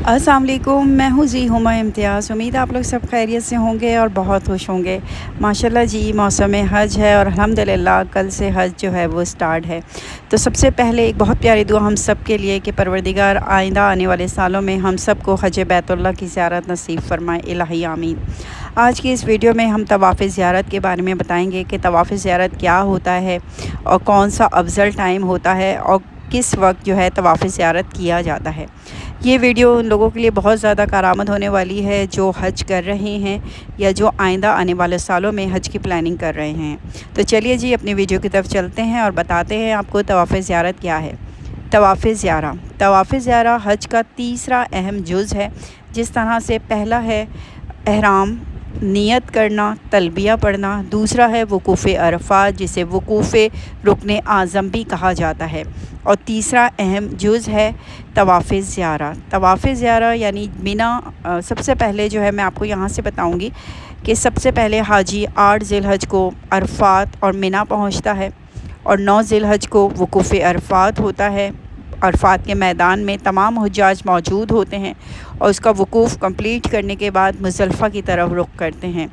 अस्सलाम वालेकुम, मैं हूँ जी हुमा इम्तियाज़। उम्मीद है आप लोग सब खैरियत से होंगे और बहुत खुश होंगे। माशाल्लाह जी, मौसम हज है और अल्हम्दुलिल्लाह कल से हज जो है वो स्टार्ट है। तो सबसे पहले एक बहुत प्यारी दुआ हम सब के लिए कि परवरदिगार आइंदा आने वाले सालों में हम सब को हज बैतुल्लाह की ज़ियारत नसीब फ़रमाए, इलाही आमीन। आज की इस वीडियो में हम तवाफ़ ज़ियारत के बारे में बताएंगे कि तवाफ़ ज़ियारत क्या होता है और कौन सा अफजल टाइम होता है और किस वक्त जो है तवाफ़ ज़ियारत किया जाता है। ये वीडियो उन लोगों के लिए बहुत ज़्यादा कारआमद होने वाली है जो हज कर रहे हैं या जो आइंदा आने वाले सालों में हज की प्लानिंग कर रहे हैं। तो चलिए जी अपनी वीडियो की तरफ चलते हैं और बताते हैं आपको तवाफ़ ज़ियारत क्या है। तवाफ़ ज़ियारा हज का तीसरा अहम जुज़ है। जिस तरह से पहला है एहराम, नियत करना, तलबिया पढ़ना। दूसरा है वकूफ़ अरफ़ात जिसे वकूफ़ रुकन आज़म भी कहा जाता है। और तीसरा अहम जुज़ है तवाफ़ ज़ियारा यानी मिना। सबसे पहले जो है मैं आपको यहाँ से बताऊँगी कि सबसे पहले हाजी 8 ज़िलहज को अरफ़ात और मिना पहुँचता है और 9 ज़िलहज को वकूफ़ अरफ़ात होता है। अरफ़ात के मैदान में तमाम हुज्जाज मौजूद होते हैं और उसका वकूफ़ कंप्लीट करने के बाद मुज़दलिफ़ा की तरफ रुख करते हैं।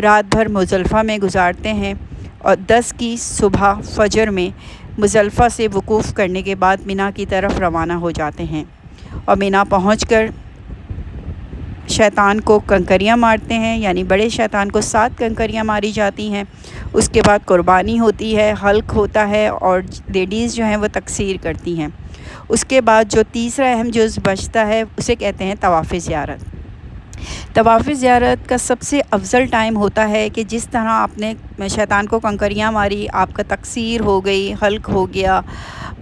रात भर मुज़दलिफ़ा में गुजारते हैं और 10 की सुबह फ़जर में मुज़दलिफ़ा से वकूफ़ करने के बाद मिना की तरफ रवाना हो जाते हैं और मिना पहुंचकर शैतान को कंकरियां मारते हैं, यानी बड़े शैतान को 7 कंकरियां मारी जाती हैं। उसके बाद कुर्बानी होती है, हल्क होता है और लेडीज़ जो हैं वो तकसीर करती हैं। उसके बाद जो तीसरा अहम जुज़ बचता है उसे कहते हैं तवाफ़ ज़ियारत। तवाफ़ ज़ियारत का सबसे अफजल टाइम होता है कि जिस तरह आपने शैतान को कंकरियां मारी, आपका तकसीर हो गई, हल्क हो गया,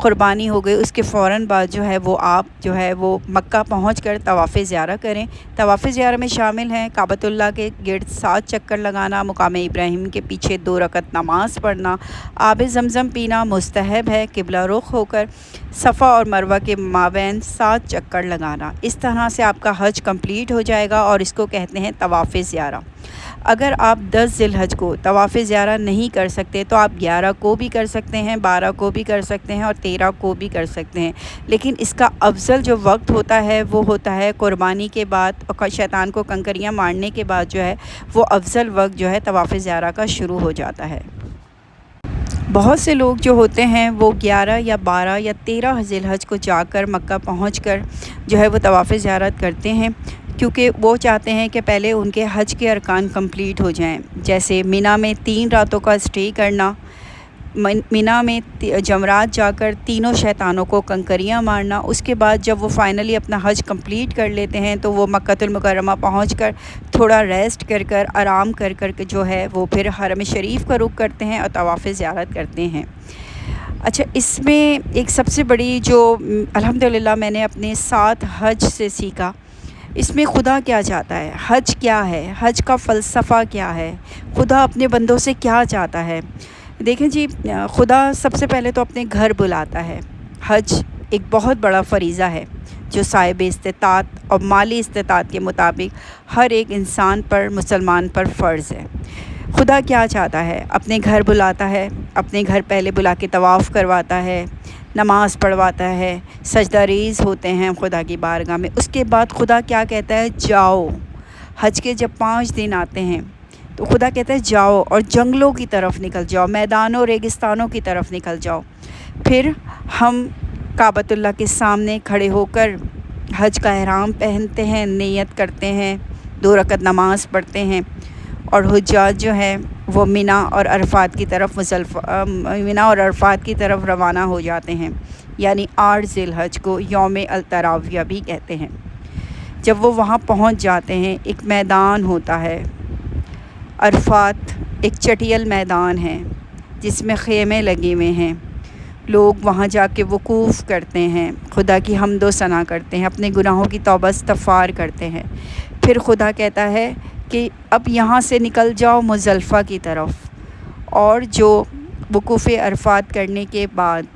क़ुरबानी हो गई, उसके फ़ौरन बाद जो है वो आप जो है वो मक्का पहुंचकर तवाफ़ ज़ियारा करें। तवाफ़ ज़ियारा में शामिल हैं काबतुल्लाह के गिर्द 7 चक्कर लगाना, मुकाम इब्राहिम के पीछे 2 रकत नमाज़ पढ़ना, आब ज़मज़म पीना मुस्तहब है, क़िबला रुख होकर सफ़ा और मरवा के माबैन 7 चक्कर लगाना। इस तरह से आपका हज कंप्लीट हो जाएगा और इसको कहते हैं तवाफ़ ज़ियारा। अगर आप 10 ज़िलहज को तवाफ़ ज़ियारा नहीं कर सकते तो आप 11 को भी कर सकते हैं, 12 को भी कर सकते हैं और 13 को भी कर सकते हैं। लेकिन इसका अफजल जो वक्त होता है वो होता है क़ुरबानी के बाद और शैतान को कंकरियां मारने के बाद जो है वो अफजल वक्त जो है तवाफ़ ज़ियारा का शुरू हो जाता है। बहुत से लोग जो होते हैं वो 11 या 12 या 13 ज़िलहज को जाकर मक्का पहुंचकर जो है वो तवाफ़ ज़ियारत करते हैं, क्योंकि वो चाहते हैं कि पहले उनके हज के अरकान कंप्लीट हो जाएं। जैसे मिना में 3 रातों का स्टे करना, मिना में जमरात जाकर तीनों शैतानों को कंकरियां मारना। उसके बाद जब वो फ़ाइनली अपना हज कंप्लीट कर लेते हैं तो वो मक्कातुल मुकर्रमा पहुंचकर थोड़ा रेस्ट कर आराम कर के जो है वो फिर हरम शरीफ का रुख करते हैं और तवाफ़ ज़ियारत करते हैं। अच्छा, इसमें एक सबसे बड़ी जो अल्हम्दुलिल्लाह मैंने अपने साथ हज से सीखा, इसमें खुदा क्या चाहता है, हज क्या है, हज का फ़लसफ़ा क्या है, खुदा अपने बंदों से क्या चाहता है। देखें जी, खुदा सबसे पहले तो अपने घर बुलाता है। हज एक बहुत बड़ा फ़रीज़ा है जो साहिब इस्तिताअत और माली इस्तिताअत के मुताबिक हर एक इंसान पर, मुसलमान पर फ़र्ज़ है। खुदा क्या चाहता है, अपने घर बुलाता है, अपने घर पहले बुला के तवाफ़ करवाता है, नमाज़ पढ़वाता है, सजदा रेज़ होते हैं खुदा की बारगाह में। उसके बाद खुदा क्या कहता है, जाओ। हज के जब 5 दिन आते हैं तो खुदा कहता है जाओ और जंगलों की तरफ निकल जाओ, मैदानों रेगिस्तानों की तरफ निकल जाओ। फिर हम काबतुल्लाह के सामने खड़े होकर हज का एहराम पहनते हैं, नियत करते हैं, 2 रकत नमाज़ पढ़ते हैं और हुज्जाज जो है वो मिना और अरफ़ात की तरफ रवाना हो जाते हैं, यानी 8 ज़िलहज को यौम अल-तराविया भी कहते हैं। जब वो वहाँ पहुँच जाते हैं, एक मैदान होता है अरफ़ात, एक चटियल मैदान है जिसमें ख़ेमे लगे हुए हैं। लोग वहाँ जाके वकूफ़ करते हैं, खुदा की हम्द व सना करते हैं, अपने गुनाहों की तौबा इस्तग़फ़ार करते हैं। फिर खुदा कहता है कि अब यहाँ से निकल जाओ मुज़दलिफ़ा की तरफ। और जो वकूफ़ अरफ़ात करने के बाद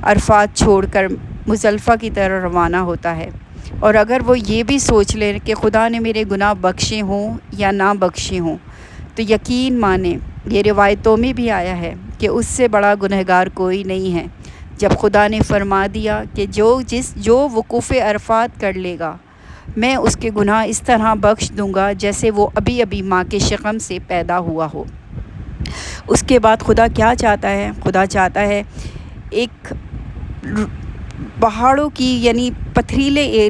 अरफ़ात छोड़कर मुज़दलिफ़ा की तरफ रवाना होता है। और अगर वो ये भी सोच ले कि खुदा ने मेरे गुनाह बख्शे हों या ना बख्शे हों, तो यकीन माने ये रिवायतों में भी आया है कि उससे बड़ा गुनहगार कोई नहीं है। جب خدا نے فرما دیا کہ جو وقوف عرفات کر لے گا میں اس کے گناہ اس طرح بخش دوں گا جیسے وہ ابھی ابھی ماں کے شکم سے پیدا ہوا ہو۔ اس کے بعد خدا کیا چاہتا ہے؟ خدا چاہتا ہے ایک پہاڑوں کی یعنی پتھریلے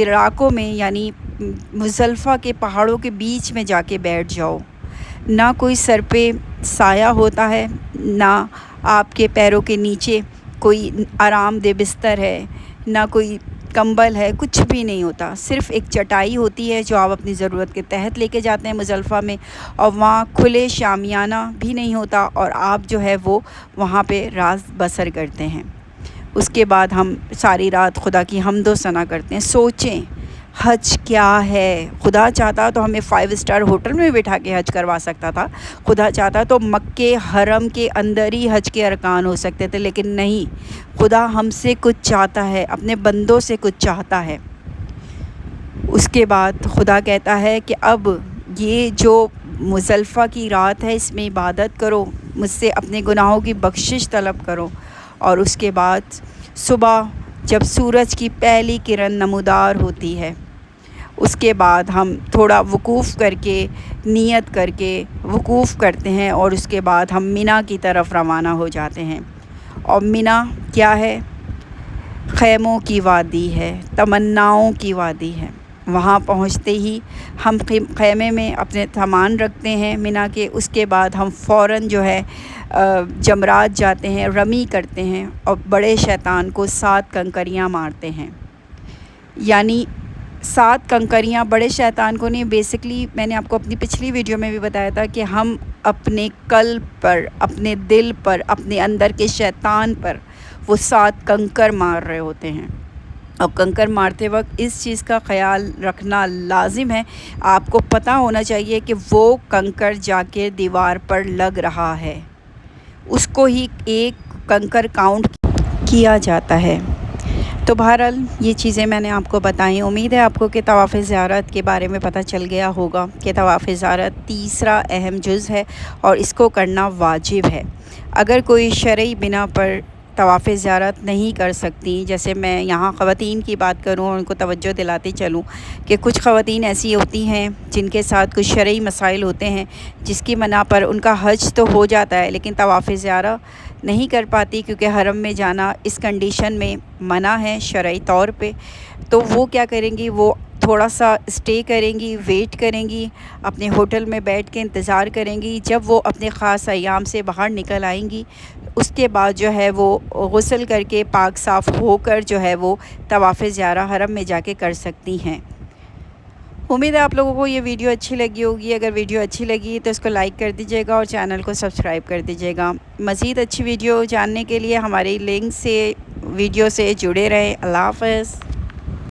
علاقوں میں یعنی مزدلفہ کے پہاڑوں کے بیچ میں جا کے بیٹھ جاؤ۔ نہ کوئی سر پہ سایہ ہوتا ہے، نہ آپ کے پیروں کے نیچے کوئی آرام دہ بستر ہے، نہ کوئی کمبل ہے، کچھ بھی نہیں ہوتا، صرف ایک چٹائی ہوتی ہے جو آپ اپنی ضرورت کے تحت لے کے جاتے ہیں مزدلفہ میں، اور وہاں کھلے شامیانہ بھی نہیں ہوتا اور آپ جو ہے وہ وہاں پہ رات بسر کرتے ہیں۔ اس کے بعد ہم ساری رات خدا کی حمد و ثنا کرتے ہیں۔ سوچیں حج کیا ہے؟ خدا چاہتا تو ہمیں 5 اسٹار ہوٹل میں بٹھا کے حج کروا سکتا تھا، خدا چاہتا تو مکے حرم کے اندر ہی حج کے ارکان ہو سکتے تھے، لیکن نہیں، خدا ہم سے کچھ چاہتا ہے، اپنے بندوں سے کچھ چاہتا ہے۔ اس کے بعد خدا کہتا ہے کہ اب یہ جو مزدلفہ کی رات ہے اس میں عبادت کرو، مجھ سے اپنے گناہوں کی بخشش طلب کرو، اور اس کے بعد صبح جب سورج کی پہلی کرن نمودار ہوتی ہے اس کے بعد ہم تھوڑا وقوف کر کے نیت کر کے وقوف کرتے ہیں، اور اس کے بعد ہم مینا کی طرف روانہ ہو جاتے ہیں۔ اور مینا کیا ہے؟ خیموں کی وادی ہے، تمناؤں کی وادی ہے۔ وہاں پہنچتے ہی ہم خیمے میں اپنے سامان رکھتے ہیں مینا کے، اس کے بعد ہم فوراً جو ہے جمرات جاتے ہیں، رمی کرتے ہیں اور بڑے شیطان کو 7 کنکریاں مارتے ہیں۔ یعنی 7 کنکریاں بڑے شیطان کو نہیں، بیسکلی میں نے آپ کو اپنی پچھلی ویڈیو میں بھی بتایا تھا کہ ہم اپنے قلب پر، اپنے دل پر، اپنے اندر کے شیطان پر وہ 7 کنکر مار رہے ہوتے ہیں۔ اور کنکر مارتے وقت اس چیز کا خیال رکھنا لازم ہے، آپ کو پتہ ہونا چاہیے کہ وہ کنکر جا کے دیوار پر لگ رہا ہے، اس کو ہی ایک کنکر کاؤنٹ کیا جاتا ہے۔ تو بہرحال یہ چیزیں میں نے آپ کو بتائیں، امید ہے آپ کو کہ طواف زیارت کے بارے میں پتہ چل گیا ہوگا کہ طواف زیارت تیسرا اہم جز ہے اور اس کو کرنا واجب ہے۔ اگر کوئی شرعی بنا پر طواف زیارت نہیں کر سکتی، جیسے میں یہاں خواتین کی بات کروں اور ان کو توجہ دلاتے چلوں کہ کچھ خواتین ایسی ہوتی ہیں جن کے ساتھ کچھ شرعی مسائل ہوتے ہیں جس کی بنا پر ان کا حج تو ہو جاتا ہے لیکن طواف زیارت نہیں کر پاتی، کیونکہ حرم میں جانا اس کنڈیشن میں منع ہے شرعی طور پہ، تو وہ کیا کریں گی؟ وہ تھوڑا سا اسٹے کریں گی، ویٹ کریں گی، اپنے ہوٹل میں بیٹھ کے انتظار کریں گی جب وہ اپنے خاص ایام سے باہر نکل آئیں گی۔ اس کے بعد جو ہے وہ غسل کر کے پاک صاف ہو کر جو ہے وہ طواف زیارت حرم میں جا کے کر سکتی ہیں۔ امید ہے آپ لوگوں کو یہ ویڈیو اچھی لگی ہوگی۔ اگر ویڈیو اچھی لگی تو اس کو لائک کر دیجیے گا اور چینل کو سبسکرائب کر دیجیے گا۔ مزید اچھی ویڈیو جاننے کے لیے ہمارے لنک سے ویڈیو سے جڑے رہیں۔ اللہ حافظ۔